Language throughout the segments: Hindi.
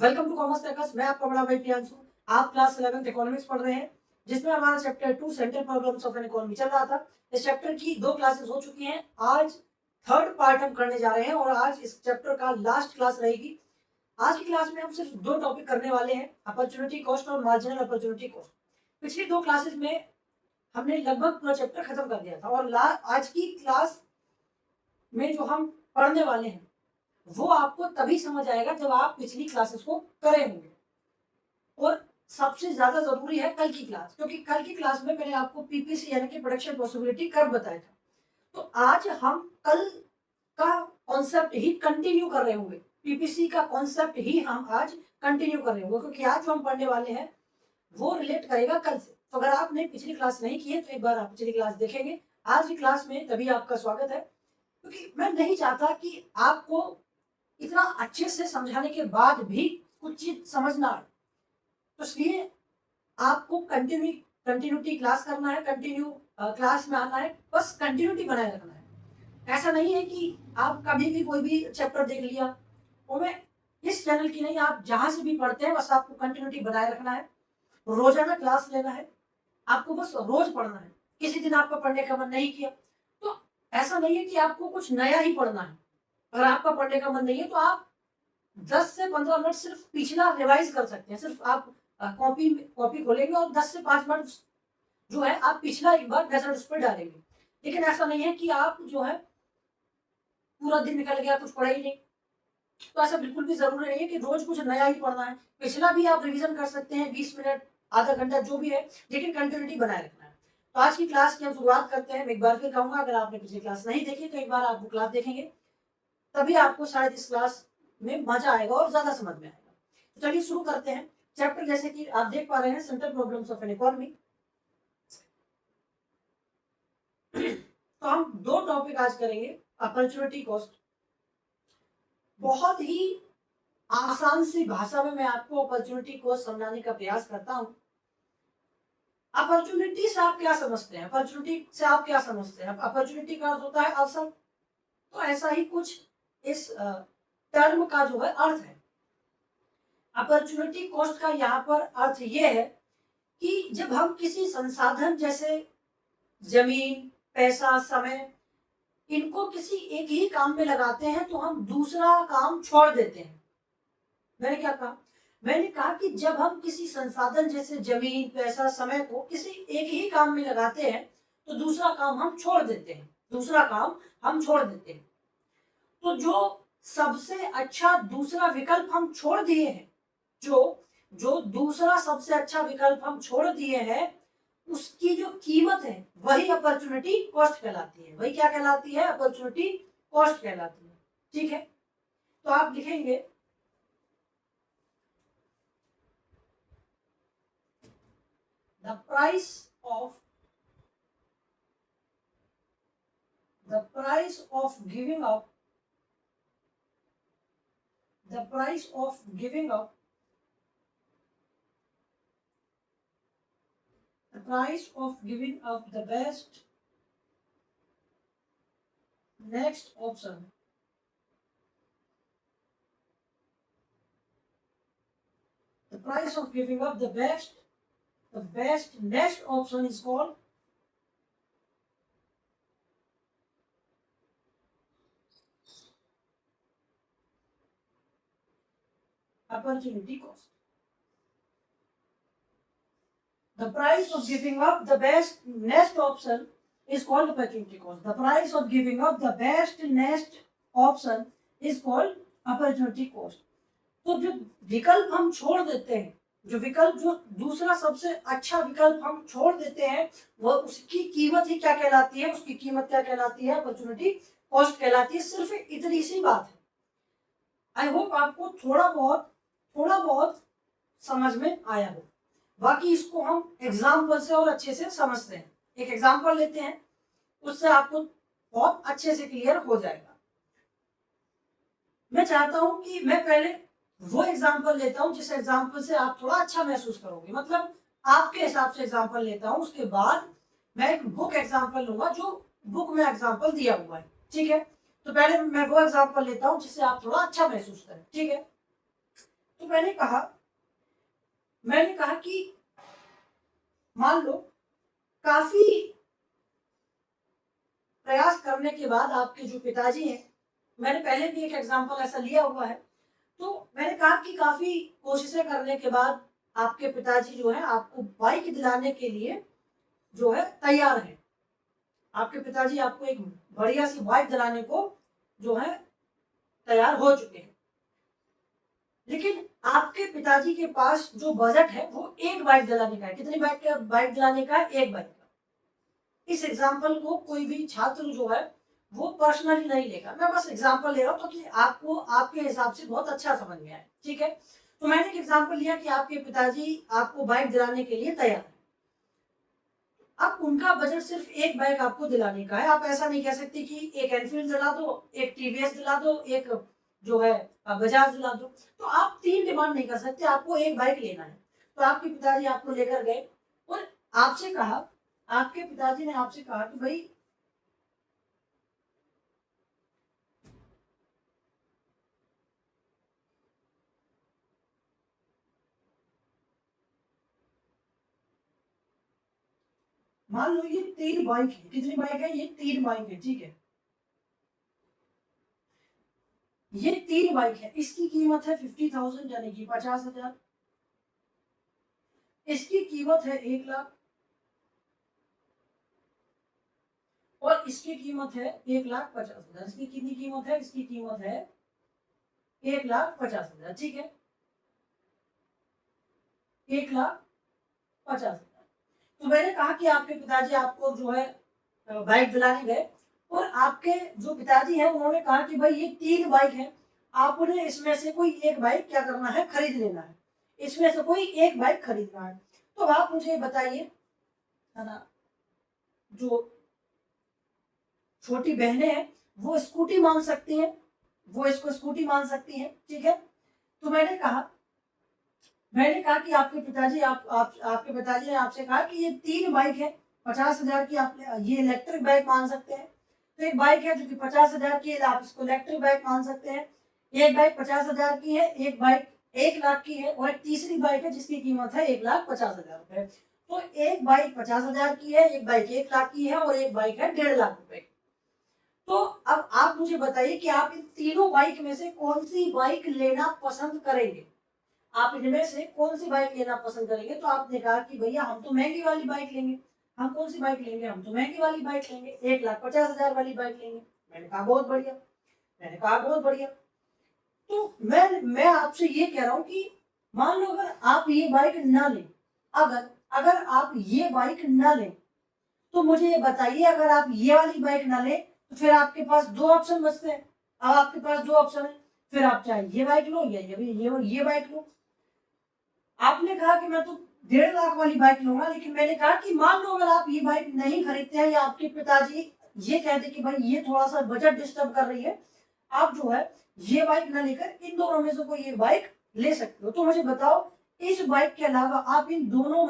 Welcome to commerce crackers. मैं आपका बड़ा भाई प्रियांशु। आप क्लास 11th इकोनॉमिक्स पढ़ रहे हैं, जिसमें हमारा chapter 2 central problems of an economy चल रहा था। इस चैप्टर की 2 क्लासेस हो चुकी हैं। आज थर्ड पार्ट हम करने जा रहे हैं और आज इस चैप्टर का लास्ट क्लास रहेगी। आज की क्लास में हम सिर्फ 2 टॉपिक करने वाले हैं, अपॉर्चुनिटी कॉस्ट और मार्जिनल अपॉर्चुनिटी कॉस्ट। पिछली 2 क्लासेस में हमने लगभग पूरा चैप्टर खत्म कर दिया था और आज की क्लास में जो हम पढ़ने वाले हैं वो आपको तभी समझ आएगा जब आप पिछली क्लासेस को करे होंगे। और सबसे ज्यादा जरूरी है कल की क्लास, क्योंकि कल की क्लास में मैंने आपको पीपीसी यानी कि प्रोडक्शन पॉसिबिलिटी कर्व बताया था। तो आज हम कल का कॉन्सेप्ट ही कंटिन्यू कर रहे होंगे, पीपीसी का कॉन्सेप्ट ही हम आज कंटिन्यू कर रहे होंगे, क्योंकि आज जो हम पढ़ने वाले हैं वो रिलेट करेगा कल से। तो अगर आपने पिछली क्लास नहीं की है तो एक बार आप पिछली क्लास देखेंगे। आज की क्लास में तभी आपका स्वागत है, क्योंकि मैं नहीं चाहता कि आपको इतना अच्छे से समझाने के बाद भी कुछ चीज समझना है। तो इसलिए आपको कंटिन्यूटी क्लास करना है, कंटिन्यू क्लास में आना है, बस कंटिन्यूटी बनाए रखना है। ऐसा नहीं है कि आप कभी भी कोई भी चैप्टर देख लिया, और मैं इस चैनल की नहीं, आप जहां से भी पढ़ते हैं बस आपको कंटिन्यूटी बनाए रखना है। रोजाना क्लास लेना है, आपको बस रोज पढ़ना है। किसी दिन आपका पढ़ने का मन नहीं किया तो ऐसा नहीं है कि आपको कुछ नया ही पढ़ना है। अगर आपका पढ़ने का मन नहीं है तो आप 10 से 15 मिनट सिर्फ पिछला रिवाइज कर सकते हैं। सिर्फ आप कॉपी खोलेंगे और 10 से 5 मिनट जो है आप पिछला एक बार नजर उस पर डालेंगे। लेकिन ऐसा नहीं है कि आप जो है पूरा दिन निकल गया कुछ पढ़ा ही नहीं। तो ऐसा बिल्कुल भी जरूरी नहीं है कि रोज कुछ नया ही पढ़ना है। पिछला भी आप रिवीजन कर सकते हैं, 20 मिनट, आधा घंटा, जो भी है, लेकिन कंटिन्यूटी बनाए रखना है। तो आज की क्लास की हम शुरुआत करते हैं। मैं एक बार फिर कहूंगा, अगर आपने पिछली क्लास नहीं देखी तो एक बार आप वो क्लास देखेंगे, तभी आपको शायद इस क्लास में मजा आएगा और ज्यादा समझ में आएगा। तो चलिए शुरू करते हैं चैप्टर। जैसे कि आप देख पा रहे हैं, central problems of an economy. तो हम 2 टॉपिक आज करेंगे। अपॉर्चुनिटी कॉस्ट, बहुत ही आसान सी भाषा में मैं आपको अपॉर्चुनिटी कॉस्ट समझाने का प्रयास करता हूं। अपॉर्चुनिटी से आप क्या समझते हैं? अपॉर्चुनिटी से आप क्या समझते हैं? अपॉर्चुनिटी का अर्थ होता है अवसर। तो ऐसा ही कुछ इस टर्म का जो है अर्थ है। अपॉर्चुनिटी कॉस्ट का यहाँ पर अर्थ ये है कि जब हम किसी संसाधन जैसे जमीन, पैसा, समय, इनको किसी एक ही काम में लगाते हैं तो हम दूसरा काम छोड़ देते हैं। मैंने क्या कहा? मैंने कहा कि जब हम किसी संसाधन जैसे जमीन, पैसा, समय को किसी एक ही काम में लगाते हैं तो दूसरा काम हम छोड़ देते हैं। तो जो सबसे अच्छा दूसरा विकल्प हम छोड़ दिए हैं, जो दूसरा सबसे अच्छा विकल्प हम छोड़ दिए हैं, उसकी जो कीमत है वही अपॉर्चुनिटी कॉस्ट कहलाती है। वही क्या कहलाती है? अपॉर्चुनिटी कॉस्ट कहलाती है। ठीक है, तो आप लिखेंगे the price of giving up the price of giving up the best next option. The price of giving up the best next option is called opportunity cost. The price of giving up the best next option is called opportunity cost. The price of giving up the best next option is called opportunity cost. तो जो विकल्प हम छोड़ देते हैं, जो दूसरा सबसे अच्छा विकल्प हम छोड़ देते हैं, वो उसकी कीमत ही क्या कहलाती है? उसकी कीमत क्या कहलाती है? अपॉर्चुनिटी कॉस्ट कहलाती है। सिर्फ इतनी सी बात है। आई होप आपको थोड़ा बहुत समझ में आया हो। बाकी इसको हम एग्जाम्पल से और अच्छे से समझते हैं। एक एग्जाम्पल लेते हैं, उससे आपको बहुत अच्छे से क्लियर हो जाएगा। मैं चाहता हूं कि मैं पहले वो एग्जाम्पल लेता हूं जिस एग्जाम्पल से आप थोड़ा अच्छा महसूस करोगे। मतलब आपके हिसाब से एग्जाम्पल लेता हूं, उसके बाद मैं एक बुक एग्जाम्पल लूंगा जो बुक में एग्जाम्पल दिया हुआ है। ठीक है, तो पहले मैं वो एग्जाम्पल लेता हूं जिससे आप थोड़ा अच्छा महसूस करें। ठीक है, तो मैंने कहा कि मान लो काफी प्रयास करने के बाद आपके जो पिताजी हैं, मैंने पहले भी एक एग्जांपल ऐसा लिया हुआ है, तो मैंने कहा कि काफी कोशिशें करने के बाद आपके पिताजी जो है आपको बाइक दिलाने के लिए जो है तैयार है। आपके पिताजी आपको एक बढ़िया सी बाइक दिलाने को जो है तैयार हो चुके हैं, लेकिन आपके पिताजी के पास जो बजट है वो एक बाइक दिलाने का है। कितनी बाइक दिलाने का है? एक बाइक का। इस एग्जाम्पल को कोई भी छात्र जो है वो पर्सनली नहीं लेगा, मैं बस एग्जाम्पल ले रहा हूँ ताकि आपको आपके हिसाब से बहुत अच्छा समझ में आए, ठीक है। तो मैंने एक एग्जाम्पल लिया कि आपके पिताजी आपको बाइक दिलाने के लिए तैयार है। अब उनका बजट सिर्फ एक बाइक आपको दिलाने का है। आप ऐसा नहीं कह सकते कि एक एनफील्ड दिला दो, एक टीवीएस दिला दो, एक जो है बजाज दिला दो। तो आप 3 डिमांड नहीं कर सकते, आपको एक बाइक लेना है। तो आपके पिताजी आपको लेकर गए और आपसे कहा, आपके पिताजी ने आपसे कहा कि भाई मान लो ये 3 बाइक है। कितनी बाइक है? ये 3 बाइक है, ठीक है। ये 3 बाइक है, इसकी कीमत है 50,000 यानी कि 50,000। इसकी कीमत है 1,00,000 और इसकी कीमत है 1,50,000। इसकी कितनी कीमत है? इसकी कीमत है 1,50,000, ठीक है। 1,50,000। तो मैंने कहा कि आपके पिताजी आपको जो है बाइक दिलाने गए और आपके जो पिताजी हैं उन्होंने कहा कि भाई ये 3 बाइक है, आपने इसमें से कोई एक बाइक क्या करना है? खरीद लेना है। इसमें से कोई एक बाइक खरीदना है। तो आप मुझे बताइए, है ना, जो छोटी बहनें हैं वो स्कूटी मान सकती हैं, वो इसको स्कूटी मान सकती हैं, ठीक है। तो मैंने कहा कि आपके पिताजी आपके पिताजी ने आपसे कहा कि ये 3 बाइक है 50,000 की, आप ये इलेक्ट्रिक बाइक मान सकते हैं। तो एक बाइक है जो कि 50,000 की है, आप इसको इलेक्ट्रिक बाइक मान सकते हैं। एक बाइक 50,000 की है, एक बाइक 1,00,000 की है और एक तीसरी बाइक है जिसकी कीमत है 1,50,000 रुपए। तो एक बाइक 50,000 की है, एक बाइक 1,00,000 की है और एक बाइक है 1,50,000 रुपए। तो अब आप मुझे बताइए कि आप इन तीनों बाइक में से कौन सी बाइक लेना पसंद करेंगे? आप इनमें से कौन सी बाइक लेना पसंद करेंगे? तो आपने कहा कि भैया हम तो महंगी वाली बाइक लेंगे। हम कौन सी बाइक लेंगे? हम तो महंगी वाली बाइक लेंगे, 1,50,000 वाली बाइक लेंगे। मैंने कहा बहुत बढ़िया। तो मैं आपसे ये कह रहा हूँ कि मान लो अगर आप ये बाइक ना लें, अगर आप ये बाइक ना लें, तो मुझे ये बताइए, अगर आप ये वाली बाइक ना लें तो फिर आपके पास 2 ऑप्शन बचते हैं। अब आपके पास 2 ऑप्शन है, फिर आप चाहे ये बाइक लो या ये बाइक लो। आपने कहा कि मैं तो 1,50,000 वाली बाइक लूंगा, लेकिन मैंने कहा कि मान लो अगर आप ये बाइक नहीं खरीदते हैं या आपके पिताजी ये कहते कि भाई ये थोड़ा सा बजट डिस्टर्ब कर रही है, आप जो है ये बाइक ना लेकर इन दोनों में से कोई एक बाइक ले सकते हो। तो मुझे बताओ, इस बाइक के अलावा आप इन दोनों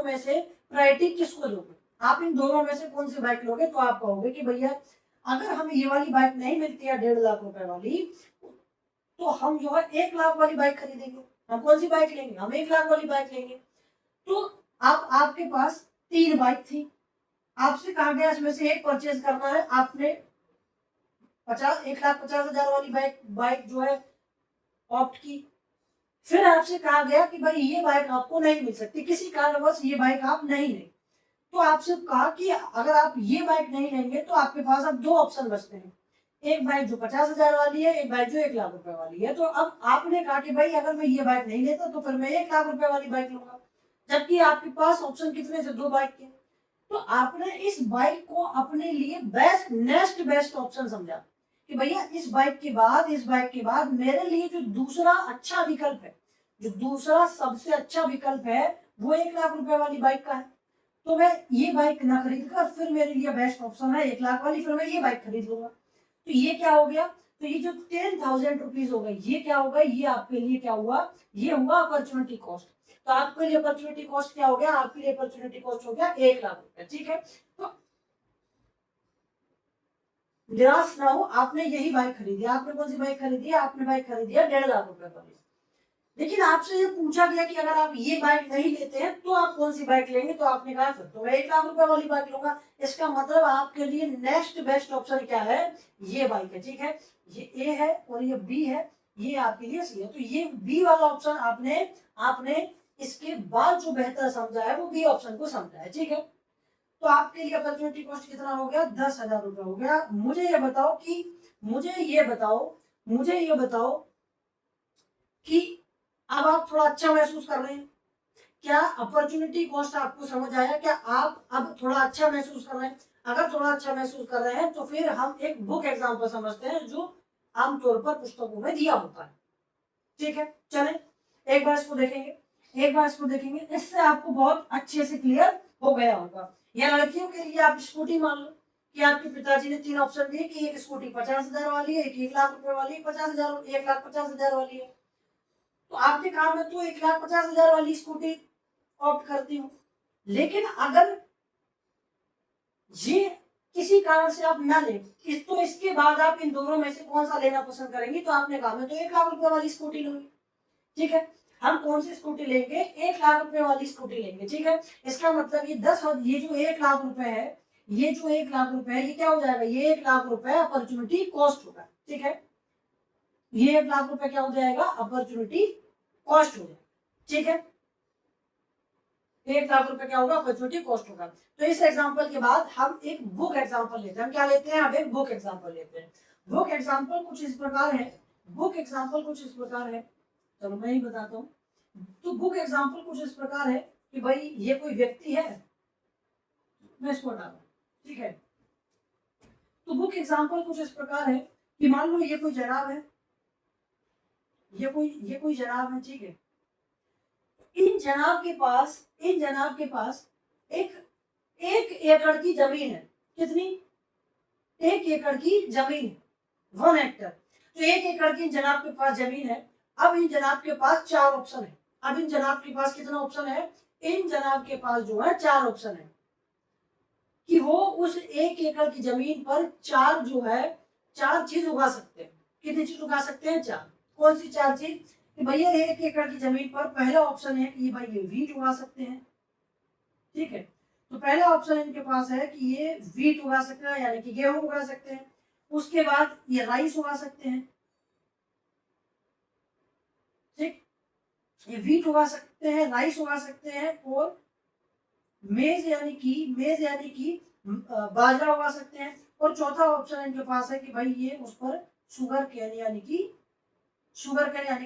में से प्रायोरिटी किसको दोगे? आप इन दोनों में से कौन सी बाइक लोगे? तो आप कहोगे कि भैया अगर हमें ये वाली बाइक नहीं मिलती है 1,50,000 रुपए वाली, तो हम जो है 1,00,000 वाली बाइक खरीदेंगे। हम कौन सी बाइक लेंगे? हम 1,00,000 वाली बाइक लेंगे। तो अब आपके पास 3 बाइक थी, आपसे कहा गया इसमें से एक परचेज करना है। आपने 1,50,000 वाली बाइक जो है ऑप्ट की। फिर आपसे कहा गया कि भाई ये बाइक आपको नहीं मिल सकती, किसी कारणवश ये बाइक आप नहीं लें। तो आपसे कहा कि अगर आप ये बाइक नहीं लेंगे तो आपके पास अब 2 ऑप्शन बचते हैं, एक बाइक जो 50,000 वाली है, एक बाइक जो 1,00,000 रुपए वाली है। तो अब आपने कहा कि भाई अगर मैं ये बाइक नहीं लेता तो फिर मैं 1,00,000 रुपए वाली बाइक लूंगा, जबकि आपके पास ऑप्शन कितने थे? 2 बाइक के। तो आपने इस बाइक को अपने लिए बेस्ट ऑप्शन समझा कि भैया इस बाइक के बाद मेरे लिए जो दूसरा अच्छा विकल्प है, जो दूसरा सबसे अच्छा विकल्प है, वो 1,00,000 रुपए वाली बाइक का है। तो मैं ये बाइक ना खरीद कर फिर मेरे लिए बेस्ट ऑप्शन है 1,00,000 वाली, फिर मैं ये बाइक खरीद लूंगा। तो ये क्या हो गया? तो ये जो 10,000 रुपीज हो गए, ये क्या होगा? ये आपके लिए क्या हुआ? ये हुआ अपॉर्चुनिटी कॉस्ट। तो आपके लिए अपॉर्चुनिटी कॉस्ट क्या हो गया? आपके लिए अपॉर्चुनिटी कॉस्ट हो गया 1,00,000 रुपए, ठीक है। तो निराश ना हो, आपने यही बाइक खरीदी। आपने कौन सी बाइक खरीदी है? आपने बाइक खरीदी है 1,50,000 रुपए वाली। लेकिन आपसे ये पूछा गया कि अगर आप ये बाइक नहीं लेते हैं तो आप कौन सी बाइक लेंगे, तो आपने कहा फिर तो मैं 1 लाख रुपए वाली बाइक लूंगा। इसका मतलब आपके लिए नेक्स्ट बेस्ट ऑप्शन क्या है, ये बाइक है। ठीक है, ये ए है और ये बी है, ये आपके लिए सी है। तो ये बी वाला ऑप्शन आपने आपने इसके बाद जो बेहतर समझा है वो बी ऑप्शन को समझा है। ठीक है, तो आपके लिए अपॉर्चुनिटी कॉस्ट कितना हो गया, 10,000 रुपए हो गया। मुझे ये बताओ कि अब आप थोड़ा अच्छा महसूस कर रहे हैं क्या, अपॉर्चुनिटी कॉस्ट आपको समझ आया क्या, आप अब थोड़ा अच्छा महसूस कर रहे हैं? अगर थोड़ा अच्छा महसूस कर रहे हैं तो फिर हम एक बुक एग्जाम्पल समझते हैं जो आमतौर पर पुस्तकों में दिया होता है। ठीक है, चलें एक बार इसको देखेंगे, इससे आपको बहुत अच्छे से क्लियर हो गया होगा। या लड़कियों के लिए आप स्कूटी मान लो कि आपके पिताजी ने 3 ऑप्शन दिए कि एक स्कूटी 50,000 वाली है, एक 1 लाख रुपए वाली, 50,000, 1,50,000 वाली है। तो आपने कहा मैं तो 1,50,000 वाली स्कूटी ऑप्ट करती हूँ। लेकिन अगर ये किसी कारण से आप ना लें तो इसके बाद आप इन दोनों में से कौन सा लेना पसंद करेंगी? तो आपने कहा मैं तो 1 लाख रुपए वाली स्कूटी लूंगी। ठीक है, हम कौन सी स्कूटी लेंगे? 1 लाख रुपए वाली स्कूटी लेंगे। ठीक है, इसका मतलब ये जो 1 लाख रुपए है, ये जो 1 लाख रुपए है, ये क्या हो जाएगा? ये 1 लाख रुपए अपॉर्चुनिटी कॉस्ट होगा। ठीक है, ये 1 लाख रुपए क्या हो जाएगा? अपॉर्चुनिटी कॉस्ट होगा। ठीक है, 1 लाख रुपए क्या होगा? अपॉर्चुनिटी कॉस्ट होगा। तो इस एग्जांपल के बाद हम एक बुक एग्जांपल लेते हैं। हम क्या लेते हैं? अब एक बुक एग्जांपल लेते हैं। बुक एग्जांपल कुछ इस प्रकार है। चलो मैं ही बताता हूँ। तो बुक एग्जांपल कुछ इस प्रकार है कि भाई ये कोई व्यक्ति है, मैं इसको हटा दूं। ठीक है, तो बुक एग्जांपल कुछ इस प्रकार है कि मान लो ये कोई जनाब है, ये कोई जनाब है। ठीक है, इन जनाब के पास एक एकड़ की जमीन है। कितनी? 1 एकड़ की जमीन है, 1 हेक्टर। तो 1 एकड़ की जनाब के पास जमीन है। अब इन जनाब के पास 4 ऑप्शन है। अब इन जनाब के पास कितना ऑप्शन है? इन जनाब के पास जो है 4 ऑप्शन है कि वो उस 1 एकड़ की जमीन पर 4 चीज उगा सकते हैं। कितनी चीज उगा सकते हैं? 4। कौन सी 4 चीज? कि भैया 1 एकड़ की जमीन पर पहला ऑप्शन है कि भाई ये वीट उगा सकते हैं। ठीक है, तो पहला ऑप्शन इनके पास है कि ये वीट उगा सकते हैं, यानी कि गेहूं उगा सकते हैं। उसके बाद ये राइस उगा सकते हैं। ठीक, ये वीट उगा सकते हैं, राइस उगा सकते हैं, और मेज यानी कि बाजरा उगा सकते हैं। और चौथा ऑप्शन इनके पास है कि भाई ये उस पर शुगर केन यानी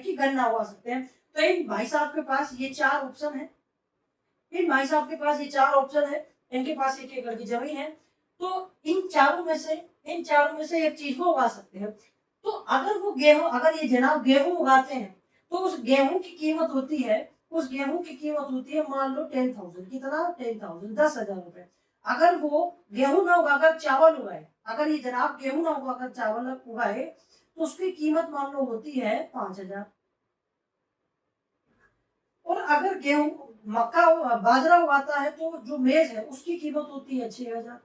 कि गन्ना उगा सकते हैं। तो इन भाई साहब के पास ये 4 ऑप्शन है। इनके पास 1 एकड़ की जमीन है। तो इन चारों में से एक चीज को उगा सकते हैं। तो अगर ये जनाब गेहूं उगाते हैं तो उस गेहूं की कीमत होती है मान लो 10,000। कितना? 10,000, 10,000 रुपए। अगर वो गेहूं ना उगाकर चावल उगाए, अगर ये जनाब गेहूं ना उगाकर चावल उगाए तो उसकी कीमत मान लो होती है 5,000। और अगर गेहूं बाजरा उगाता है तो जो मेज है उसकी कीमत होती है 6,000।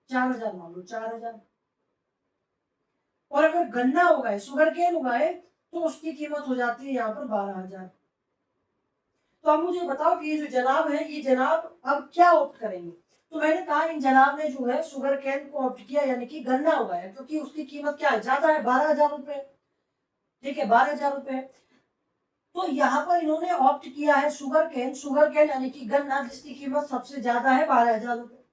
4,000 मान लो, 4,000। और अगर गन्ना उगाए, शुगर केन उगाए, तो उसकी कीमत हो जाती है यहाँ पर 12,000। तो अब मुझे बताओ कि ये जो जनाब है, ये जनाब अब क्या ऑप्ट करेंगे? तो मैंने कहा इन जनाब ने जो है शुगर केन को ऑप्ट किया, यानी कि गन्ना उगाया, क्योंकि उसकी कीमत क्या है? ज्यादा है, 12,000 रुपए। ठीक है, 12,000 रुपए। तो यहाँ पर इन्होंने ऑप्ट किया है शुगर केन यानी कि गन्ना, जिसकी कीमत सबसे ज्यादा है 12,000 रुपए।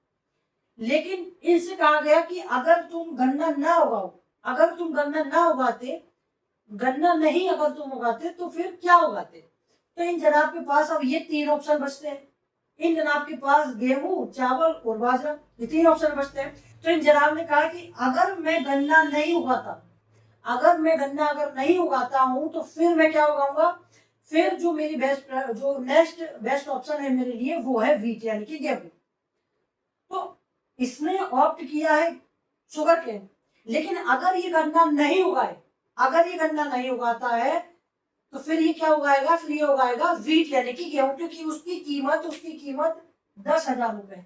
लेकिन इनसे कहा गया कि अगर तुम गन्ना ना उगाते तो फिर क्या उगाते? तो इन जनाब के पास अब ये 3 ऑप्शन बचते हैं। इन जनाब के पास गेहूं, चावल और बाजरा, ये 3 ऑप्शन बचते हैं। तो इन जनाब ने कहा कि अगर मैं गन्ना नहीं उगाता हूं तो फिर मैं क्या उगाऊंगा? फिर जो नेक्स्ट बेस्ट ऑप्शन है मेरे लिए वो है वीट यानी कि गेहूं। तो इसने ऑप्ट किया है शुगर केन। लेकिन अगर ये गन्ना नहीं उगाता है तो फिर ये क्या उगाएगा? फिर ये उगाएगा वीट यानी कि गेहूं, क्योंकि उसकी कीमत 10,000 रुपए है।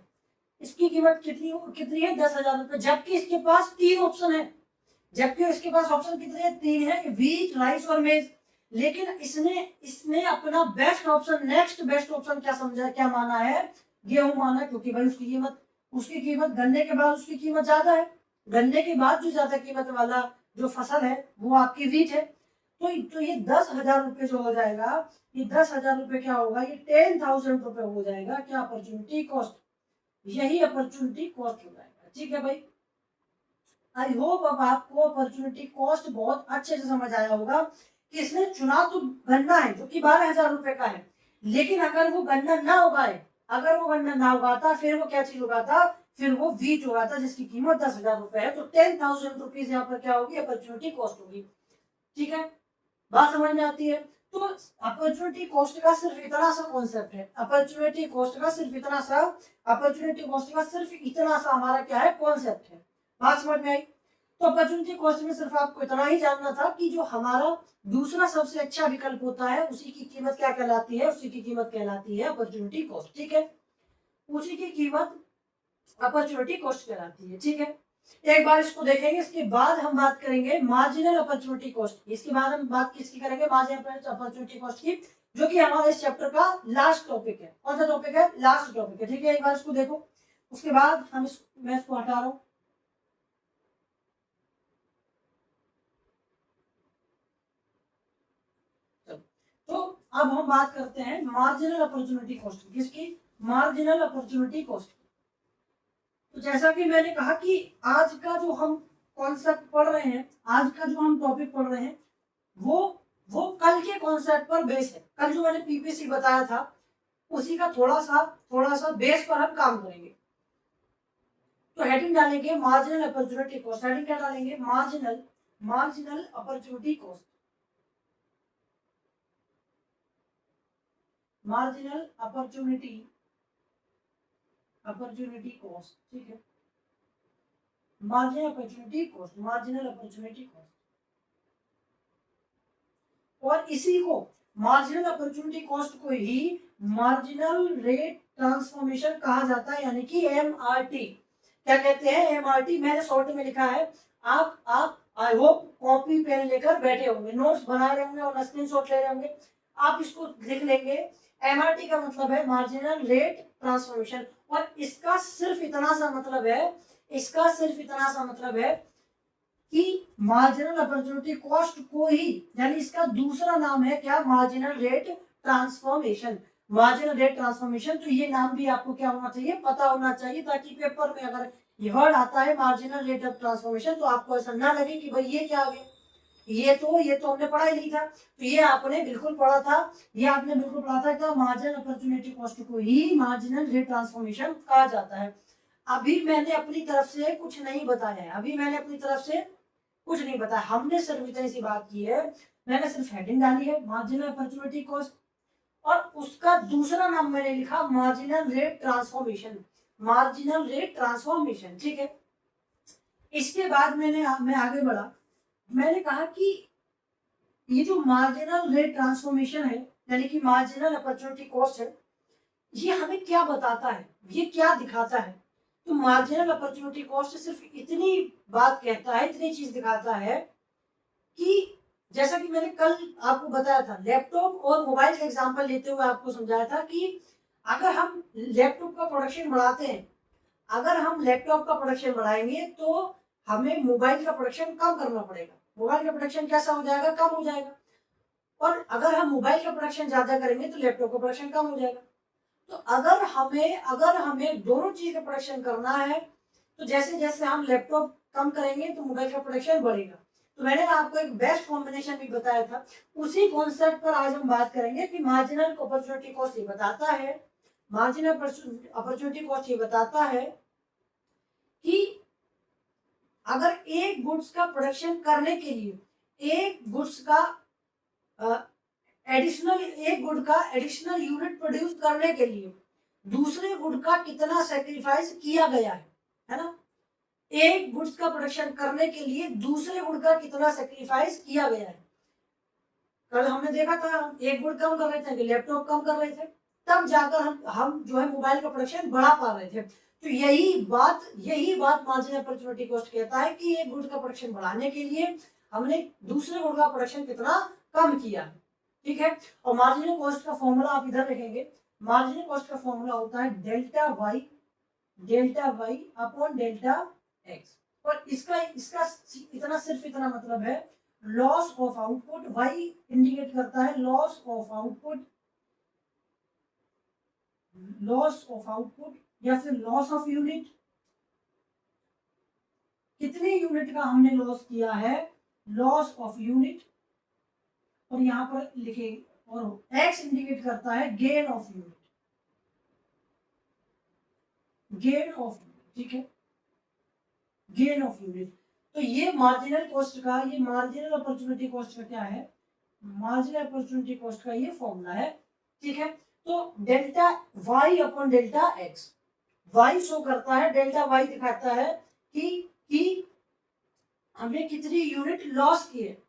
इसकी कीमत कितनी है? 10,000 रुपए। जबकि इसके पास 3 ऑप्शन है। जबकि इसके पास ऑप्शन कितने हैं? 3 है, वीट, राइस और मेज। लेकिन इसने अपना best option, next best option क्या समझा, क्या माना है, गेहूं माना, क्योंकि भाई उसकी कीमत गन्ने के बाद उसकी कीमत ज्यादा है। गन्ने के बाद जो ज्यादा कीमत वाला जो फसल है वो आपकी वीट है। तो ये 10,000 रुपये जो हो जाएगा, ये 10,000 रुपये क्या होगा, ये 10,000 रुपये हो जाएगा क्या, अपॉर्चुनिटी कॉस्ट। यही अपॉर्चुनिटी कॉस्ट हो जाएगा। ठीक है भाई, आई होप अब आपको अपॉर्चुनिटी कॉस्ट बहुत अच्छे से समझ आया होगा कि इसने चुना तो गन्ना है जो कि 12,000 रुपए का है, लेकिन अगर वो गन्ना ना उगाए, अगर वो गन्ना ना उगाता, फिर वो क्या चीज उगाता, फिर वो वीट उगाता जिसकी कीमत 10,000 रुपए है। तो 10,000 रुपीज यहाँ पर क्या होगी, अपॉर्चुनिटी कॉस्ट होगी। ठीक है, बात समझ में आती है। तो अपॉर्चुनिटी कॉस्ट का सिर्फ इतना सा कॉन्सेप्ट है, अपॉर्चुनिटी कॉस्ट का सिर्फ इतना सा, अपॉर्चुनिटी कॉस्ट का सिर्फ इतना सा हमारा क्या है, कॉन्सेप्ट है। बात समझ में आई। तो अपॉर्चुनिटी कॉस्ट में सिर्फ आपको इतना ही जानना था कि जो हमारा दूसरा सबसे अच्छा विकल्प होता है उसी की कीमत क्या कहलाती है, उसी की कीमत कहलाती है अपॉर्चुनिटी कॉस्ट। ठीक है, उसी की कीमत अपॉर्चुनिटी कॉस्ट कहलाती है। ठीक है, एक बार इसको देखेंगे, इसके बाद हम बात करेंगे मार्जिनल अपॉर्चुनिटी कॉस्ट। इसके बाद हम बात किसकी करेंगे, मार्जिनल अपॉर्चुनिटी कॉस्ट की, जो कि हमारे इस चैप्टर का लास्ट टॉपिक है। कौन सा टॉपिक है, लास्ट टॉपिक है। ठीक है, एक बार इसको देखो, उसके बाद मैं इसको हटा रहा हूं। तो अब हम बात करते हैं मार्जिनल अपॉर्चुनिटी कॉस्ट, किसकी, मार्जिनल अपॉर्चुनिटी कॉस्ट। तो जैसा कि मैंने कहा कि आज का जो हम कॉन्सेप्ट पढ़ रहे हैं, आज का जो हम टॉपिक पढ़ रहे हैं, वो कल के कॉन्सेप्ट पर बेस है। कल जो मैंने पीपीसी बताया था उसी का थोड़ा सा बेस पर हम काम करेंगे। तो हेडिंग डालेंगे मार्जिनल अपॉर्चुनिटी कॉस्ट। हेडिंग क्या डालेंगे, marginal opportunity cost, marginal opportunity cost. ठीक है, marginal opportunity cost, marginal opportunity cost. और इसी को, मार्जिनल अपॉर्चुनिटी कॉस्ट को ही मार्जिनल रेट ट्रांसफॉर्मेशन कहा जाता है, यानी कि एमआरटी। क्या कहते हैं, एमआरटी। मैंने शॉर्ट में लिखा है, आप आई होप कॉपी पेन लेकर बैठे होंगे, नोट्स बना रहे होंगे और स्क्रीनशॉट ले रहे होंगे, आप इसको लिख लेंगे। एमआरटी का मतलब है मार्जिनल रेट ट्रांसफॉर्मेशन, और इसका सिर्फ इतना सा मतलब है, इसका सिर्फ इतना सा मतलब है कि मार्जिनल अपॉर्चुनिटी कॉस्ट को ही, यानी इसका दूसरा नाम है क्या, marginal rate transformation. Marginal rate transformation, तो ये नाम भी आपको क्या होना चाहिए, पता होना चाहिए, ताकि पेपर में अगर ये वर्ड आता है मार्जिनल रेट ऑफ ट्रांसफॉर्मेशन तो आपको ऐसा ना लगे कि भाई ये क्या आ गया, ये तो हमने पढ़ा ही नहीं था। तो ये आपने बिल्कुल पढ़ा था, ये आपने बिल्कुल पढ़ा था कि मार्जिनल अपॉर्चुनिटी कॉस्ट को ही मार्जिनल रेट ट्रांसफॉर्मेशन कहा जाता है। अभी मैंने अपनी तरफ से कुछ नहीं बताया है, अभी मैंने अपनी तरफ से कुछ नहीं बताया, हमने सिर्फ इतनी सी बात की है, मैंने सिर्फ हेडिंग डाली है मार्जिनल अपॉर्चुनिटी कॉस्ट, और उसका दूसरा नाम मैंने लिखा marginal rate transformation, marginal rate transformation. ठीक है, इसके बाद मैं आगे बढ़ा, मैंने कहा कि ये जो मार्जिनल रेट ट्रांसफॉर्मेशन है, यानी कि मार्जिनल अपॉर्चुनिटी कॉस्ट है, ये हमें क्या बताता है, ये क्या दिखाता है। तो मार्जिनल अपॉर्चुनिटी कॉस्ट सिर्फ इतनी बात कहता है, इतनी चीज दिखाता है कि जैसा कि मैंने कल आपको बताया था, लैपटॉप और मोबाइल का एग्जांपल लेते हुए आपको समझाया था कि अगर हम लैपटॉप का प्रोडक्शन बढ़ाते हैं, अगर हम लैपटॉप का प्रोडक्शन बढ़ाएंगे तो हमें मोबाइल का प्रोडक्शन कम करना पड़ेगा, मोबाइल का प्रोडक्शन कैसा हो जाएगा, कम हो जाएगा। और अगर हम मोबाइल का प्रोडक्शन ज्यादा करेंगे तो लैपटॉप का प्रोडक्शन कम हो जाएगा। तो अगर हमें दोनों चीज का प्रोडक्शन करना है, तो जैसे जैसे हम लैपटॉप कम करेंगे तो मोबाइल का प्रोडक्शन बढ़ेगा। तो मैंने आपको एक बेस्ट कॉम्बिनेशन भी बताया था, उसी कॉन्सेप्ट पर आज हम बात करेंगे कि मार्जिनल अपॉर्चुनिटी कॉस्ट ये बताता है, मार्जिनल अपॉर्चुनिटी कॉस्ट ये बताता है कि अगर एक गुड्स का प्रोडक्शन करने के लिए, एक गुड का एडिशनल यूनिट प्रोड्यूस करने के लिए दूसरे गुड का कितना सेक्रीफाइस किया गया है ना, एक गुड्स का प्रोडक्शन करने के लिए दूसरे गुड का कितना सेक्रीफाइस किया गया है। कल हमने देखा था, हम एक गुड कम कर रहे थे, लैपटॉप कम कर रहे थे, तब जाकर हम जो है मोबाइल का प्रोडक्शन बढ़ा पा रहे थे। तो यही बात मार्जिनल अपॉर्चुनिटी कॉस्ट कहता है कि एक गुड का प्रोडक्शन बढ़ाने के लिए हमने दूसरे गुड का प्रोडक्शन कितना कम किया। ठीक है। और मार्जिनल कॉस्ट का फॉर्मूला आप इधर रखेंगे, मार्जिनल कॉस्ट का फॉर्मूला होता है delta y upon delta x. और इसका इसका इतना सिर्फ इतना मतलब है loss of output, y indicate करता है loss of output, loss of output या फिर लॉस ऑफ यूनिट, कितने यूनिट का हमने लॉस किया है, लॉस ऑफ यूनिट। और यहां पर लिखेंगे और एक्स इंडिकेट करता है gain of unit, gain of unit, ठीक है, गेन ऑफ यूनिट। तो ये मार्जिनल कॉस्ट का, ये मार्जिनल अपॉर्चुनिटी कॉस्ट का क्या है, मार्जिनल अपॉर्चुनिटी कॉस्ट का ये फॉर्मूला है, ठीक है। तो delta y upon delta x, y show करता है, डेल्टा वाई दिखाता है कि हमने कितनी यूनिट लॉस किए,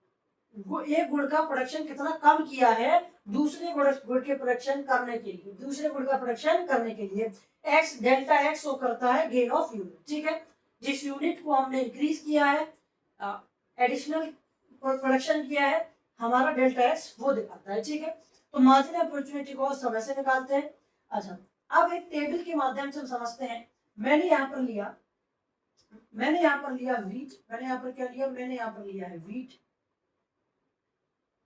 एक गुड़ का प्रोडक्शन कितना कम किया है दूसरे गुड़ के प्रोडक्शन करने के लिए, दूसरे गुड़ का प्रोडक्शन करने के लिए। एक्स डेल्टा एक्स शो करता है गेन ऑफ यूनिट, ठीक है। जिस यूनिट को हमने इंक्रीज किया है, एडिशनल प्रोडक्शन किया है, हमारा डेल्टा एक्स वो दिखाता है, ठीक है। तो मार्जिनल अपॉर्चुनिटी कॉस्ट समय से निकालते हैं। अच्छा, अब एक टेबल के माध्यम से हम समझते हैं। मैंने यहाँ पर लिया वीट, मैंने यहाँ पर क्या लिया, मैंने यहाँ पर लिया है वीट,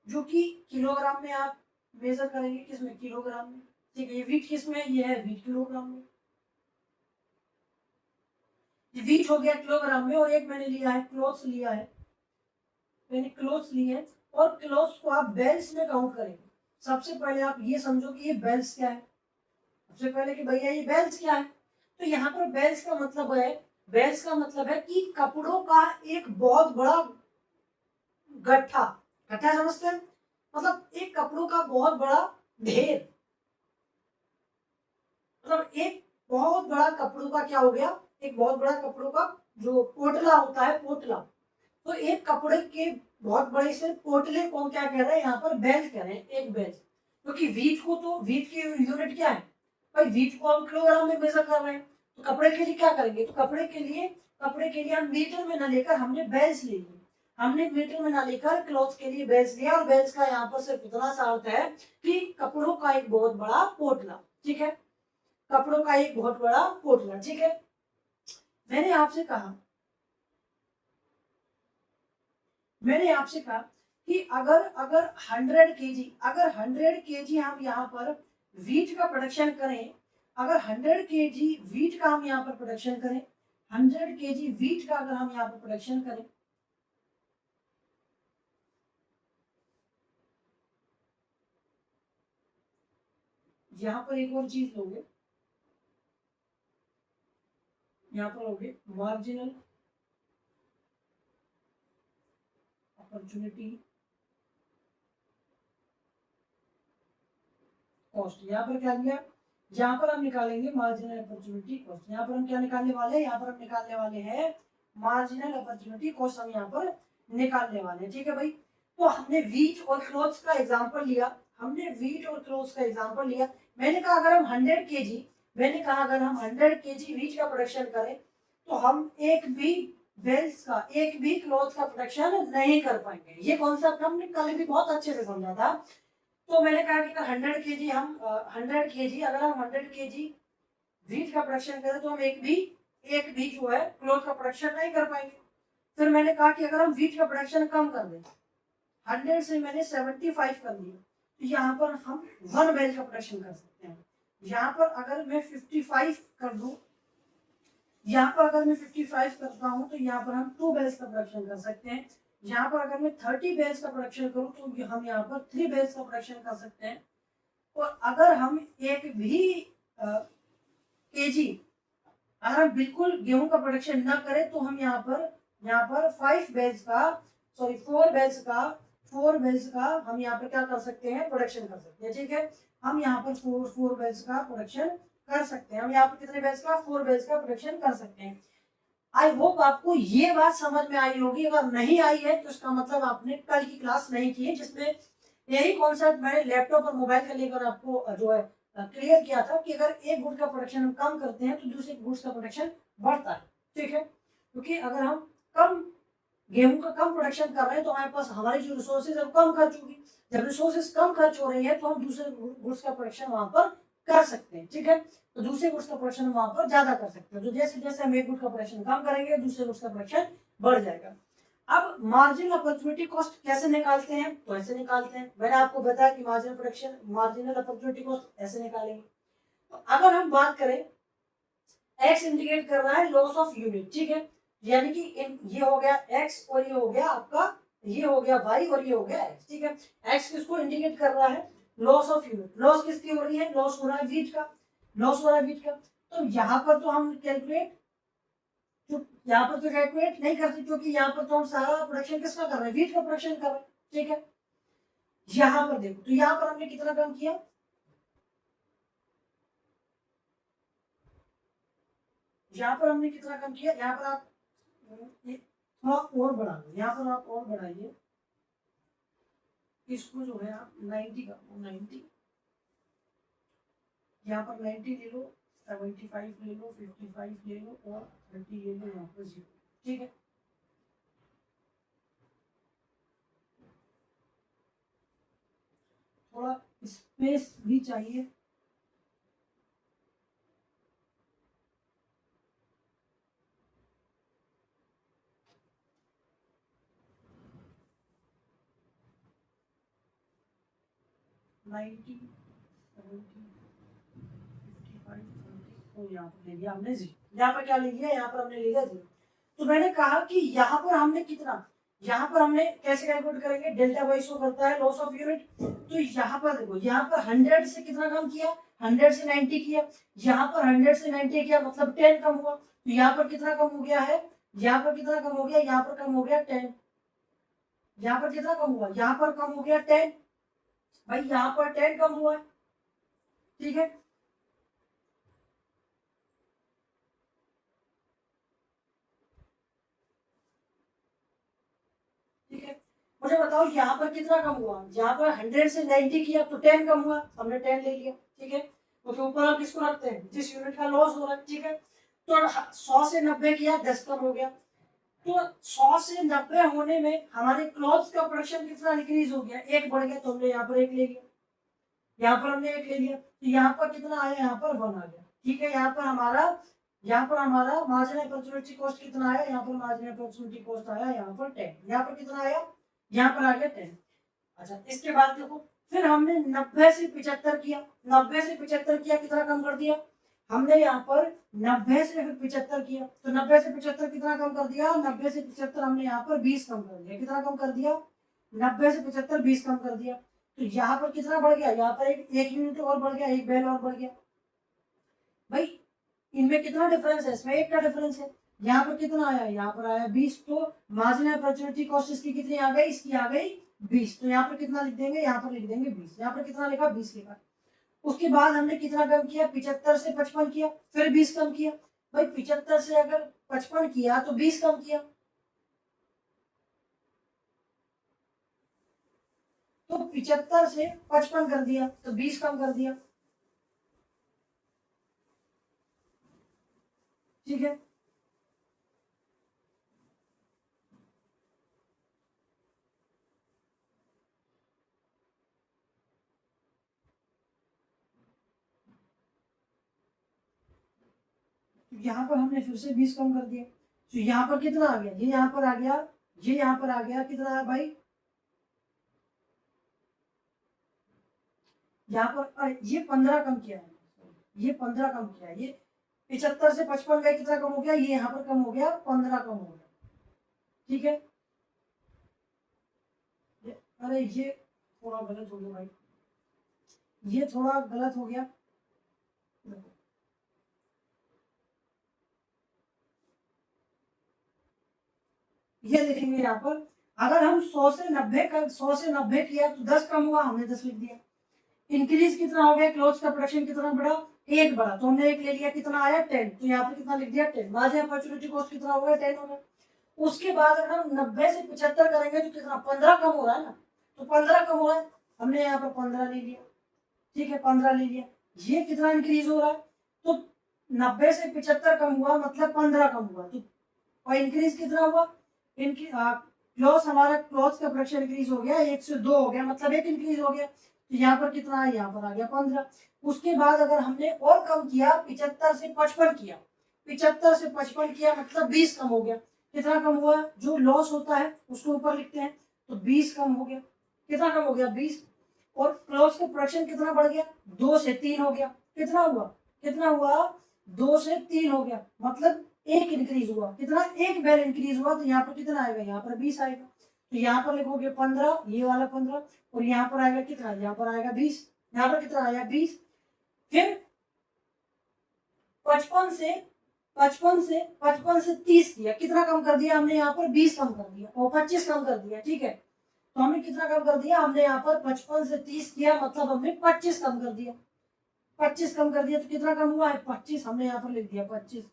जो कि किलोग्राम में आप मेजर करेंगे, किसमें, किलोग्राम में, ठीक है। ये वीट किसमें है, ये है वीट किलोग्राम में, ये वीट हो गया किलोग्राम में। और एक मैंने लिया है क्लोथ्स लिया है, मैंने क्लोथ्स लिए हैं, और क्लोथ्स को आप बेल्स में काउंट करेंगे। सबसे पहले आप ये समझो कि ये बेल्स क्या है, सबसे पहले कि भैया ये बेल्स क्या है। तो यहाँ पर बेल्स का मतलब है, बेल्स का मतलब है कि कपड़ों का एक बहुत बड़ा गट्ठा, गट्ठा समझते हैं, मतलब एक कपड़ों का बहुत बड़ा ढेर, मतलब एक बहुत बड़ा कपड़ों का क्या हो गया, एक बहुत बड़ा कपड़ों का जो पोटला होता है, पोटला। तो एक कपड़े के बहुत बड़े से पोटले को क्या कह रहे हैं, यहाँ पर बेल कह रहे हैं, एक बेल। क्योंकि वीट को, तो वीट की यूनिट क्या है भाई, वीट को हम किलोग्राम में मेजर कर रहे हैं। तो कपड़े के लिए क्या करेंगे, तो कपड़े के लिए हम मीटर में ना लेकर हमने बेल्स ले लिए, हमने मीटर में ना लेकर क्लॉथ के लिए बेल्स लिया। और बेल्स का यहाँ पर सिर्फ इतना सा अर्थ है कि कपड़ों का एक बहुत बड़ा पोटला, ठीक है, कपड़ों का एक बहुत बड़ा पोटला, ठीक है। मैंने आपसे कहा कि अगर 100 केजी हम यहाँ पर वीट का प्रोडक्शन करें, अगर 100 केजी वीट का हम यहाँ पर प्रोडक्शन करें, 100 केजी वीट का अगर हम यहाँ पर प्रोडक्शन करें, यहाँ पर एक और चीज लोगे, यहाँ पर लोगे मार्जिनल अपॉर्चुनिटी कॉस्ट। यहाँ पर क्या दिया, यहाँ पर हम निकालेंगे मार्जिनल अपॉर्चुनिटी कॉस्ट। यहाँ पर हम क्या निकालने वाले हैं, यहाँ पर हम निकालने वाले हैं मार्जिनल अपॉर्चुनिटी कॉस्ट, हम यहाँ पर निकालने वाले हैं, ठीक है भाई। तो हमने वीट और क्लोथ्स का एग्जांपल लिया, मैंने कहा अगर हम 100 केजी, अगर हम 100 केजी वीट का प्रोडक्शन करें तो हम एक भी बेल्स का, एक भी क्लॉथ का प्रोडक्शन नहीं कर पाएंगे। ये कॉन्सेप्ट हमने कल भी बहुत अच्छे से समझा था। तो मैंने कहा कि 100 केजी हम 100 केजी अगर हम 100 केजी वीट का प्रोडक्शन करें तो हम एक भी जो है क्लॉथ का प्रोडक्शन नहीं कर पाएंगे। फिर मैंने कहा कि अगर हम वीट का प्रोडक्शन कम कर दें, 100 से मैंने 75 कर दिया, तो यहाँ पर हम 1 बेल का प्रोडक्शन कर सकते हैं। यहाँ पर अगर मैं 55 कर दूं, यहाँ पर अगर मैं 55 करता हूँ तो यहाँ पर हम 2 बेल्स का प्रोडक्शन कर सकते हैं। यहाँ पर अगर मैं 30 बेल्स का प्रोडक्शन करूँ तो हम यहाँ पर 3 बेल्स का प्रोडक्शन कर सकते हैं। और अगर हम एक भी केजी, अगर हम बिल्कुल गेहूं का प्रोडक्शन ना करें तो हम यहाँ पर 4 बेल्स का हम यहाँ पर क्या कर सकते हैं, प्रोडक्शन कर सकते हैं, ठीक है। हम यहाँ पर 4 बेल्स का प्रोडक्शन कर सकते हैं। हम यहाँ पर कितने बेल्स का, 4 बेल्स का प्रोडक्शन कर सकते हैं। आई होप आपको ये बात समझ में आई होगी। अगर नहीं आई है तो उसका मतलब आपने कल की क्लास नहीं की है, जिसमें यही कॉन्सेप्ट मैंने लैपटॉप और मोबाइल का लेकर आपको जो है क्लियर किया था कि अगर एक गुड का प्रोडक्शन हम कम करते हैं तो दूसरे गुड्स का प्रोडक्शन बढ़ता है, ठीक है। क्योंकि अगर हम कम गेहूं का कम प्रोडक्शन कर रहे हैं तो हमारे पास हमारी जो रिसोर्सेज है कम खर्च होगी। जब रिसोर्सेज कम खर्च हो रही है तो हम दूसरे गुड्स का प्रोडक्शन वहां पर कर सकते हैं, ठीक है। तो दूसरे गुड्स का प्रोडक्शन वहां पर ज्यादा कर सकते हैं। तो जैसे जैसे हम एक गुड का प्रोडक्शन कम करेंगे दूसरे गुड्स का प्रोडक्शन बढ़ जाएगा। अब मार्जिनल अपॉर्चुनिटी कॉस्ट कैसे निकालते हैं, तो ऐसे निकालते हैं। मैंने आपको बताया कि मार्जिनल अपॉर्चुनिटी कॉस्ट ऐसे निकालेंगे। तो अगर हम बात करें, एक्स इंडिकेट कर रहा है लॉस ऑफ यूनिट, ठीक है। यानी कि ये हो गया एक्स और ये हो गया आपका, ये हो गया वाई और ये हो गया एक्स, ठीक है। एक्स किसको इंडिकेट कर रहा है, लॉस ऑफ यूनिट। लॉस किसकी हो रही है, लॉस हो रहा है वीट का, लॉस हो रहा है वीट का। तो यहाँ पर तो हम कैलकुलेट यहाँ पर तो कैलकुलेट नहीं कर सकते क्योंकि यहाँ पर तो हम सारा प्रोडक्शन किसका कर रहे हैं, वीट का प्रोडक्शन कर रहे हैं, ठीक है। यहाँ पर देखो, तो यहाँ पर हमने कितना कम किया, यहाँ पर हमने कितना कम किया, यहाँ पर आप थोड़ा और बढ़ा लो, यहाँ पर आप और बढ़ाइए इसको, जो है आप 90 का 90, यहाँ पर 90 ले लो, 75 ले लो, 55 ले लो और 30 ले लो, यहाँ पर 0, ठीक है। थोड़ा स्पेस भी चाहिए, नाइनटी 70 55 और यहाँ पर ले लिया हमने 0। यहाँ पर क्या ले लिया, यहाँ पर हमने ले लिया 0। तो मैंने कहा कि यहाँ पर हमने कितना, यहाँ पर हमने कैसे कैलकुलेट करेंगे, डेल्टा बाई शो करता है लॉस ऑफ यूनिट। तो यहाँ पर देखो, यहाँ पर 100 से कितना कम किया, 100 से 90 किया, यहाँ पर 100 से 90 किया मतलब 10 कम हुआ। तो यहाँ पर कितना कम हो गया है, यहाँ पर कितना कम हो गया, यहाँ पर कम हो गया 10। यहाँ पर कितना कम हुआ, यहाँ पर कम हो गया 10, भाई यहाँ पर 10 कम हुआ है, ठीक है। ठीक है, मुझे बताओ यहाँ पर कितना कम हुआ, यहाँ पर 100 से 90 किया तो 10 कम हुआ, हमने 10 ले लिया, ठीक है। तो फिर ऊपर हम किसको रखते हैं, जिस यूनिट का लॉस हो रहा है, ठीक है। तो 100 से 90 किया, 10 कम हो गया। तो 100 से 90 होने में हमारे क्लॉथ्स का प्रोडक्शन कितना इंक्रीज हो गया, एक बढ़ गया, तो हमने यहाँ पर एक ले लिया, यहाँ पर हमने एक ले लिया। तो यहाँ पर कितना आया, यहाँ पर 1 आ गया, ठीक है। यहाँ पर हमारा मार्जिनल अपॉर्चुनिटी कॉस्ट कितना आया, यहाँ पर मार्जिनल अपॉर्चुनिटी कॉस्ट आया यहाँ पर 10, यहाँ पर कितना आया, यहाँ पर आ गया 10। अच्छा, इसके बाद देखो, फिर हमने 90 से 75 किया, 90 से 75 किया, कितना कम कर दिया हमने, यहाँ पर 90 से फिर 75 किया, तो 90 से 75 कितना कम कर दिया, 90 से 75 हमने यहाँ पर 20 कम कर दिया, कितना कम कर दिया, 90 से 75 20 कम कर दिया। तो यहाँ पर कितना बढ़ गया, यहाँ पर एक यूनिट और बढ़ गया, एक बैल और बढ़ गया। भाई इनमें कितना डिफरेंस है, इसमें एक का डिफरेंस है। यहाँ पर कितना आया, यहाँ पर आया 20। तो मार्जिनल अपॉर्चुनिटी कॉस्ट इसकी कितनी आ गई, इसकी आ गई 20। तो यहाँ पर कितना लिख देंगे, यहाँ पर लिख देंगे 20। यहाँ पर कितना लिखा, 20 लिखा। उसके बाद हमने कितना कम किया, 75 से 55 किया, फिर 20 कम किया। भाई 75 से अगर 55 किया तो 20 कम किया, तो 75 से 55 कर दिया तो 20 कम कर दिया, ठीक है। यहाँ पर हमने फिर से 20 कम कर दिया, तो यहाँ पर कितना आ गया, ये यहाँ पर आ गया, ये यहाँ पर आ गया, कितना है भाई, यहाँ पर ये 15 कम किया है, ये 15 कम किया है, ये 75 से 55 का कितना कम हो गया, ये यहाँ पर कम हो गया, 15 कम हो गया, ठीक है। अरे ये थोड़ा गलत हो गया भाई, ये थोड़ा गलत हो गया। ये देखेंगे यहाँ पर, अगर हम 100 से 90 का 100 से 90 किया तो 10 कम हुआ, हमने 10 लिख दिया। इंक्रीज कितना हो गया, क्लोथ का प्रोडक्शन कितना बढ़ा, एक बढ़ा, तो हमने एक ले लिया, कितना आया 10। तो यहाँ पर कितना लिख दिया 10। मार्जिनल अपॉर्चुनिटी कॉस्ट कितना हो गया, 10 हो गया। उसके बाद अगर हम 90 से 75 करेंगे तो कितना, 15 कम हो रहा है ना, तो 15 कम हो रहा है, हमने यहाँ पर 15 ले लिया, ठीक है, 15 ले लिया। ये कितना इंक्रीज हो रहा है, तो 90 से 75 कम हुआ मतलब 15 कम हुआ, तो और इंक्रीज कितना हुआ, इनकी क्लॉज हमारा क्लॉज का प्रोडक्शन इंक्रीज हो गया, 1 से 2 हो गया, मतलब 1 इंक्रीज हो गया। तो यहाँ पर कितना है, यहाँ पर आ गया 15। उसके बाद अगर हमने और कम किया, 75 से 55 किया, 75 से 55 किया मतलब 20 कम हो गया। कितना कम हुआ, जो लॉस होता है उसको ऊपर लिखते हैं, तो 20 कम हो गया। कितना कम हो गया, 20। और क्लॉज का प्रोडक्शन कितना बढ़ गया, 2 से 3 हो गया। कितना हुआ, कितना हुआ, 2 से 3 हो गया, मतलब 1 इंक्रीज हुआ। कितना, 1 बेल इंक्रीज हुआ। तो यहाँ पर कितना आएगा, यहाँ पर 20 आएगा। तो यहाँ पर लिखोगे 15, ये वाला 15, और यहाँ पर आएगा कितना, यहाँ पर आएगा 20। यहाँ पर कितना आया, 20। फिर 55 से 30 किया, कितना कम कर दिया हमने, यहाँ पर 20 कम कर दिया, और 25 कम कर दिया। ठीक है, तो हमने कितना कम कर दिया, हमने यहाँ पर 55 से 30 किया, मतलब हमने 25 कम कर दिया। 25 कम कर दिया तो कितना कम हुआ है, 25। हमने यहाँ पर लिख दिया 25।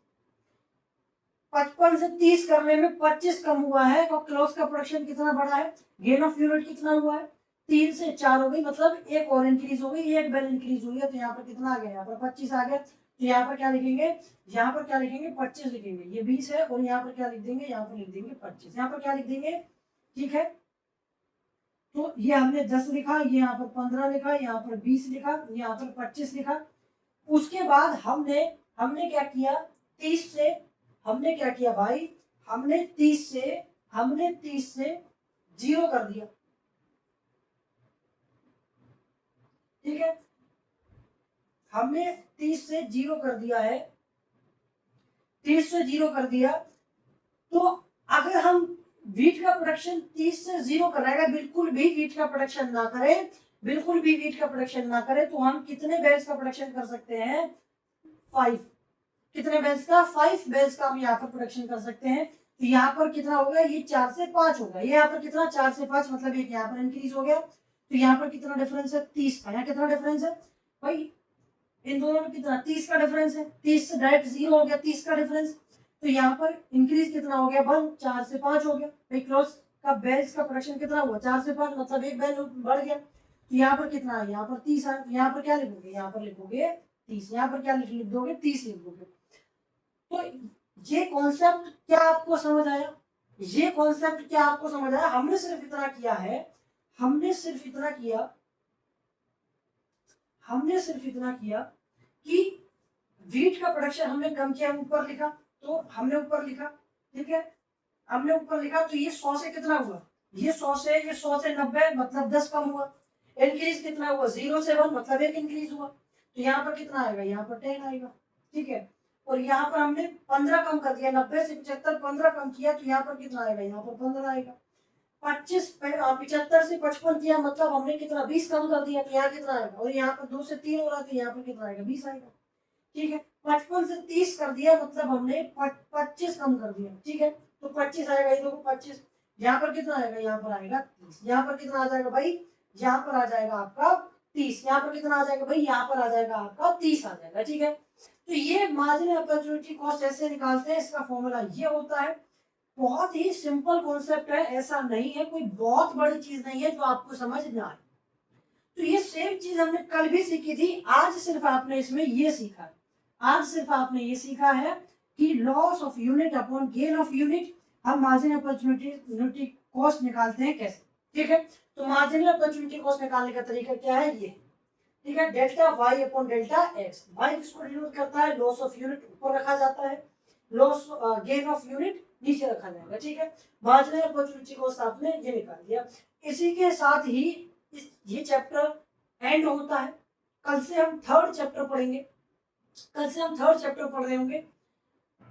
55 से 30 करने में 25 कम हुआ है, और क्लॉज का प्रोडक्शन कितना बढ़ा है, गेन ऑफ यूनिट कितना हुआ है, 3 से 4 हो गई, मतलब 1 और इंक्रीज हो गई, 1 बेल इंक्रीज हुई है। तो यहाँ पर कितना आ गया, यहाँ पर 25 आ गया। तो यहाँ पर क्या लिखेंगे, यहाँ पर क्या लिखेंगे, 25 लिखेंगे, ये 20 है, और यहाँ पर क्या लिख देंगे, यहाँ पर लिख देंगे 25। यहाँ पर क्या लिख देंगे, ठीक है। तो ये हमने 10 लिखा, ये यहाँ पर 15 लिखा, यहाँ पर 20 लिखा, यहाँ पर 25 लिखा। उसके बाद हमने हमने क्या किया, 30 से हमने क्या किया भाई, हमने 30 से 0 कर दिया। ठीक है, हमने 30 से 0 कर दिया है, 30 से 0 कर दिया। तो अगर हम वीट का प्रोडक्शन 30 से 0 कराएगा, बिल्कुल भी वीट का प्रोडक्शन ना करें, बिल्कुल भी वीट का प्रोडक्शन ना करें, तो हम कितने बेल्स का प्रोडक्शन कर सकते हैं, 5। कितने बेल्स का, 5 बेल्स का हम यहाँ पर प्रोडक्शन कर सकते हैं। तो यहाँ पर कितना होगा, ये 4 से 5 होगा, ये यहाँ पर कितना, 4 से 5, मतलब एक यहाँ पर इंक्रीज हो गया। तो यहाँ पर कितना डिफरेंस है, 30 का। यहाँ कितना डिफरेंस है भाई, इन दोनों में कितना, 30 का डिफरेंस है। 30 से डायरेक्ट 0 हो गया, 30 का डिफरेंस। तो यहाँ पर इंक्रीज कितना हो गया, 1, 4 से 5 हो गया भाई। क्लॉज का बेल्स का प्रोडक्शन कितना हुआ, 4 से 5, मतलब 1 बेल बढ़ गया। तो यहाँ पर कितना है, यहाँ पर 30 है। यहाँ पर क्या लिखोगे, यहाँ पर लिखोगे 30, यहाँ पर क्या लिख दोगे, 30 लिख दोगे। तो ये कॉन्सेप्ट क्या आपको समझ आया, ये कॉन्सेप्ट क्या आपको समझ आया। हमने सिर्फ इतना किया है, हमने सिर्फ इतना किया, हमने सिर्फ इतना किया कि वीट का प्रोडक्शन हमने कम किया, ऊपर लिखा, तो हमने ऊपर लिखा। ठीक है, हमने ऊपर लिखा, तो ये 100 से कितना हुआ, ये 100 से, ये 100 से 90, मतलब 10 कम हुआ। इंक्रीज कितना हुआ, 0 से 1, मतलब 1 इंक्रीज हुआ। तो यहाँ पर कितना आएगा, यहाँ पर 10 आएगा। ठीक है, और यहाँ पर हमने 15 कम कर दिया, 90 से 75 15 कम किया, तो यहाँ पर कितना आएगा, यहाँ पर 15 आएगा। 75 से 55 किया, मतलब हमने कितना, 20 कम कर दिया, तो यहाँ कितना आएगा, और यहाँ पर 2 से 3 हो रहा था, यहाँ पर कितना आएगा, 20 आएगा। ठीक है, 55 से 30 कर दिया, मतलब हमने 25 कम कर दिया। ठीक है, तो 25 आएगा, ये देखो 25। यहाँ पर कितना आएगा, यहाँ पर आएगा 30। यहाँ पर कितना आ जाएगा भाई, यहाँ पर आ जाएगा आपका 30। यहाँ पर कितना आ जाएगा भाई, यहाँ पर आ जाएगा आपका 30 आ जाएगा। ठीक है, तो ये मार्जिनल अपॉर्चुनिटी कॉस्ट ऐसे निकालते हैं, इसका फॉर्मूला ये होता है। बहुत ही सिंपल कॉन्सेप्ट है, ऐसा नहीं है, कोई बहुत बड़ी चीज नहीं है जो आपको समझ ना आए। तो ये सेम चीज हमने कल भी सीखी थी, आज सिर्फ आपने इसमें ये सीखा है। आज सिर्फ आपने ये सीखा है कि loss of unit upon gain of unit, हम मार्जिनल अपॉर्चुनिटी कॉस्ट निकालते हैं कैसे। ठीक है, तो मार्जिनल अपॉर्चुनिटी कॉस्ट निकालने का तरीका क्या है, ये। ठीक है, delta y upon delta x. Y किसको डिनोट करता है, लॉस ऑफ यूनिट ऊपर रखा जाता है, लॉस गेन ऑफ यूनिट नीचे रखा जाएगा। ठीक है, मार्जिनल अपॉर्चुनिटी कॉस्ट आपने ये निकाल दिया। इसी के साथ ही ये चैप्टर एंड होता है। कल से हम थर्ड चैप्टर पढ़ेंगे, कल से हम थर्ड चैप्टर पढ़ रहे होंगे।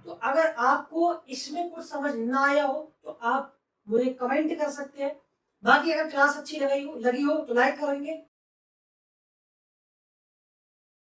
तो अगर आपको इसमें कुछ समझ ना आया हो तो आप मुझे कमेंट कर सकते हैं। बाकी अगर क्लास अच्छी लगी हो तो लाइक करेंगे,